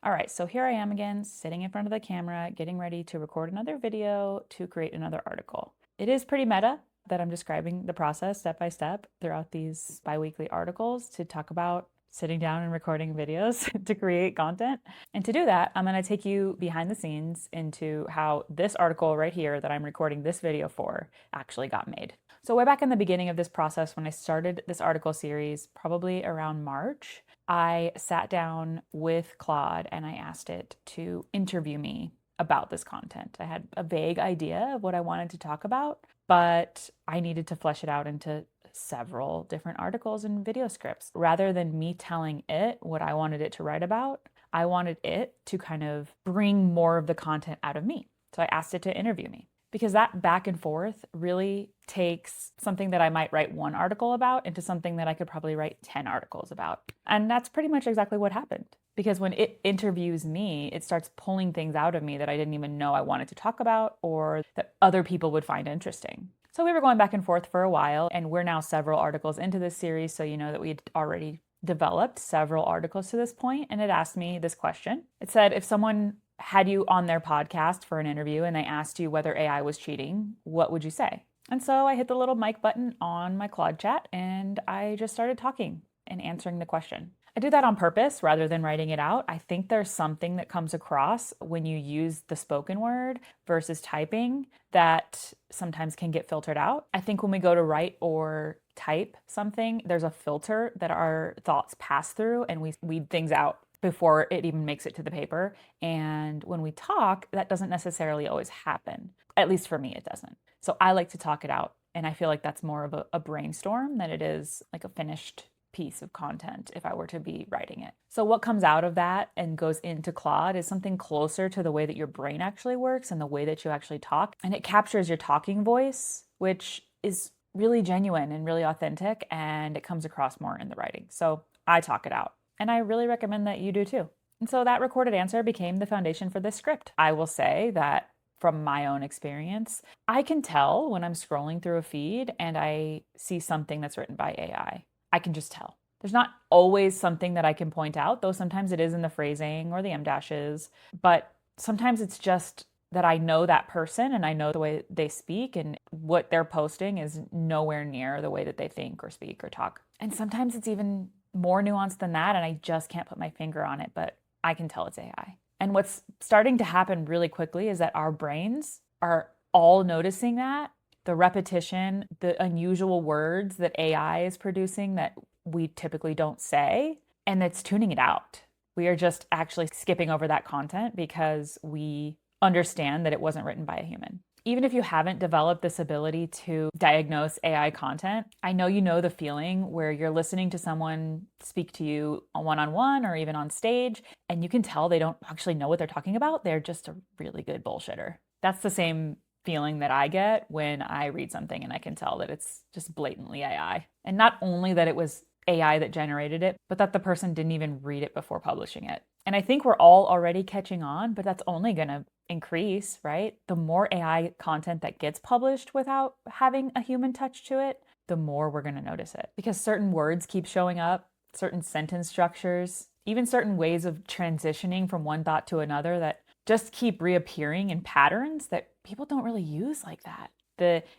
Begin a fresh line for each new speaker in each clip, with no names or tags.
All right, so here I am again, sitting in front of the camera, getting ready to record another video to create another article. It is pretty meta that I'm describing the process step by step throughout these bi-weekly articles to talk about sitting down and recording videos to create content. And to do that, I'm going to take you behind the scenes into how this article right here that I'm recording this video for actually got made. So way back in the beginning of this process, when I started this article series, probably around March, I sat down with Claude and I asked it to interview me about this content. I had a vague idea of what I wanted to talk about, but I needed to flesh it out into several different articles and video scripts. Rather than me telling it what I wanted it to write about, I wanted it to kind of bring more of the content out of me. So I asked it to interview me because that back and forth really takes something that I might write one article about into something that I could probably write 10 articles about. And that's pretty much exactly what happened. Because when it interviews me, it starts pulling things out of me that I didn't even know I wanted to talk about or that other people would find interesting. So we were going back and forth for a while, and we're now several articles into this series, so you know that we had already developed several articles to this point, and it asked me this question. It said, if someone had you on their podcast for an interview and they asked you whether AI was cheating, what would you say? And so I hit the little mic button on my Claude chat and I just started talking and answering the question. I do that on purpose rather than writing it out. I think there's something that comes across when you use the spoken word versus typing that sometimes can get filtered out. I think when we go to write or type something, there's a filter that our thoughts pass through and we weed things out before it even makes it to the paper. And when we talk, that doesn't necessarily always happen. At least for me, it doesn't. So I like to talk it out. And I feel like that's more of a brainstorm than it is like a finished piece of content if I were to be writing it. So what comes out of that and goes into Claude is something closer to the way that your brain actually works and the way that you actually talk. And it captures your talking voice, which is really genuine and really authentic, and it comes across more in the writing. So I talk it out. And I really recommend that you do too. And so that recorded answer became the foundation for this script. I will say that from my own experience, I can tell when I'm scrolling through a feed and I see something that's written by AI. I can just tell. There's not always something that I can point out, though sometimes it is in the phrasing or the em dashes, but sometimes it's just that I know that person and I know the way they speak and what they're posting is nowhere near the way that they think or speak or talk. And sometimes it's even more nuanced than that, and I just can't put my finger on it, but I can tell it's AI. And what's starting to happen really quickly is that our brains are all noticing that. The repetition, the unusual words that AI is producing that we typically don't say, and it's tuning it out. We are just actually skipping over that content because we understand that it wasn't written by a human. Even if you haven't developed this ability to diagnose AI content, I know you know the feeling where you're listening to someone speak to you one-on-one or even on stage, and you can tell they don't actually know what they're talking about. They're just a really good bullshitter. That's the same feeling that I get when I read something and I can tell that it's just blatantly AI. And not only that it was AI that generated it, but that the person didn't even read it before publishing it. And I think we're all already catching on, but that's only going to increase, right? The more AI content that gets published without having a human touch to it, the more we're going to notice it. Because certain words keep showing up, certain sentence structures, even certain ways of transitioning from one thought to another that just keep reappearing in patterns that people don't really use like that.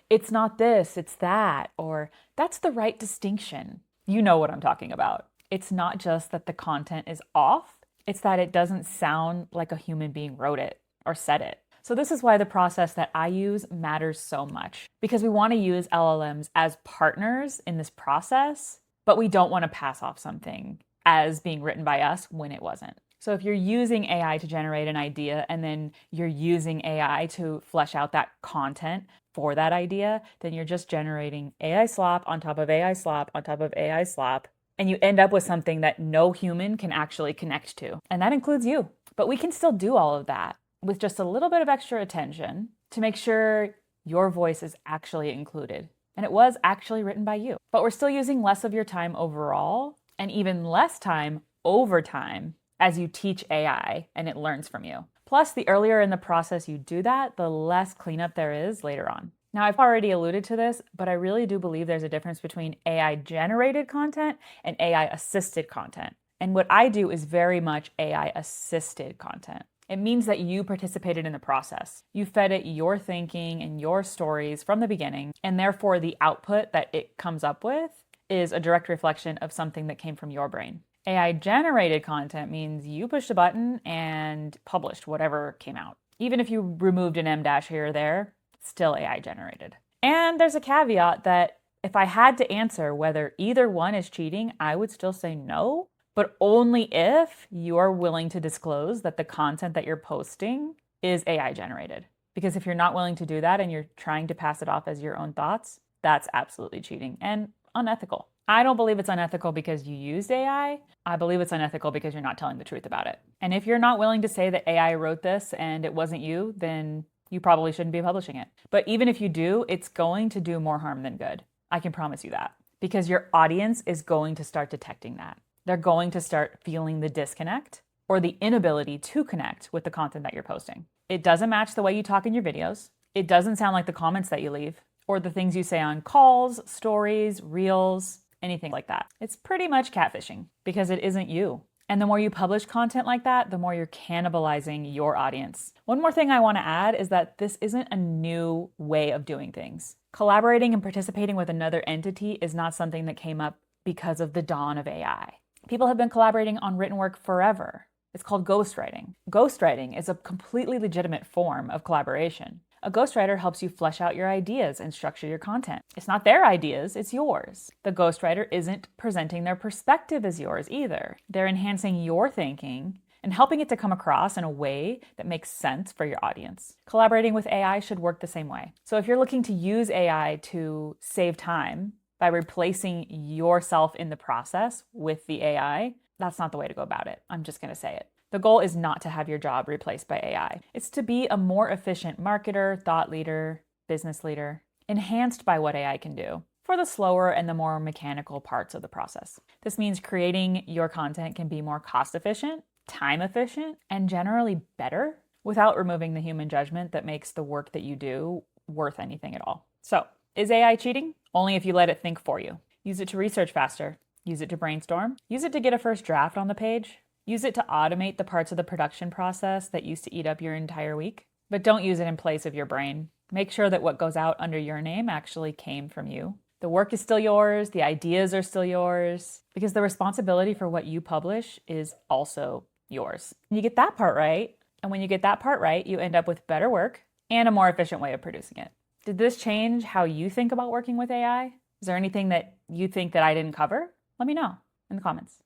It's not this, it's that, or that's the right distinction. You know what I'm talking about. It's not just that the content is off, it's that it doesn't sound like a human being wrote it or said it. So this is why the process that I use matters so much, because we want to use LLMs as partners in this process, but we don't want to pass off something as being written by us when it wasn't. So if you're using AI to generate an idea and then you're using AI to flesh out that content for that idea, then you're just generating AI slop on top of AI slop on top of AI slop, and you end up with something that no human can actually connect to. And that includes you. But we can still do all of that with just a little bit of extra attention to make sure your voice is actually included. And it was actually written by you. But we're still using less of your time overall and even less time over time as you teach AI and it learns from you. Plus, the earlier in the process you do that, the less cleanup there is later on. Now, I've already alluded to this, but I really do believe there's a difference between AI-generated content and AI-assisted content. And what I do is very much AI assisted content. It means that you participated in the process. You fed it your thinking and your stories from the beginning, and therefore the output that it comes up with is a direct reflection of something that came from your brain. AI generated content means you pushed a button and published whatever came out. Even if you removed an M dash here or there, still AI generated. And there's a caveat that if I had to answer whether either one is cheating, I would still say no, but only if you are willing to disclose that the content that you're posting is AI generated. Because if you're not willing to do that and you're trying to pass it off as your own thoughts, that's absolutely cheating and unethical. I don't believe it's unethical because you used AI. I believe it's unethical because you're not telling the truth about it. And if you're not willing to say that AI wrote this and it wasn't you, then you probably shouldn't be publishing it. But even if you do, it's going to do more harm than good. I can promise you that. Because your audience is going to start detecting that. They're going to start feeling the disconnect or the inability to connect with the content that you're posting. It doesn't match the way you talk in your videos. It doesn't sound like the comments that you leave or the things you say on calls, stories, reels, anything like that. It's pretty much catfishing because it isn't you. And the more you publish content like that, the more you're cannibalizing your audience. One more thing I want to add is that this isn't a new way of doing things. Collaborating and participating with another entity is not something that came up because of the dawn of AI. People have been collaborating on written work forever. It's called ghostwriting. Ghostwriting is a completely legitimate form of collaboration. A ghostwriter helps you flesh out your ideas and structure your content. It's not their ideas, it's yours. The ghostwriter isn't presenting their perspective as yours either. They're enhancing your thinking and helping it to come across in a way that makes sense for your audience. Collaborating with AI should work the same way. So if you're looking to use AI to save time by replacing yourself in the process with the AI, that's not the way to go about it. I'm just going to say it. The goal is not to have your job replaced by AI. It's to be a more efficient marketer, thought leader, business leader, enhanced by what AI can do for the slower and the more mechanical parts of the process. This means creating your content can be more cost efficient, time efficient, and generally better without removing the human judgment that makes the work that you do worth anything at all. So, is AI cheating? Only if you let it think for you. Use it to research faster. Use it to brainstorm. Use it to get a first draft on the page. Use it to automate the parts of the production process that used to eat up your entire week. But don't use it in place of your brain. Make sure that what goes out under your name actually came from you. The work is still yours. The ideas are still yours. Because the responsibility for what you publish is also yours. And you get that part right. And when you get that part right, you end up with better work and a more efficient way of producing it. Did this change how you think about working with AI? Is there anything that you think that I didn't cover? Let me know in the comments.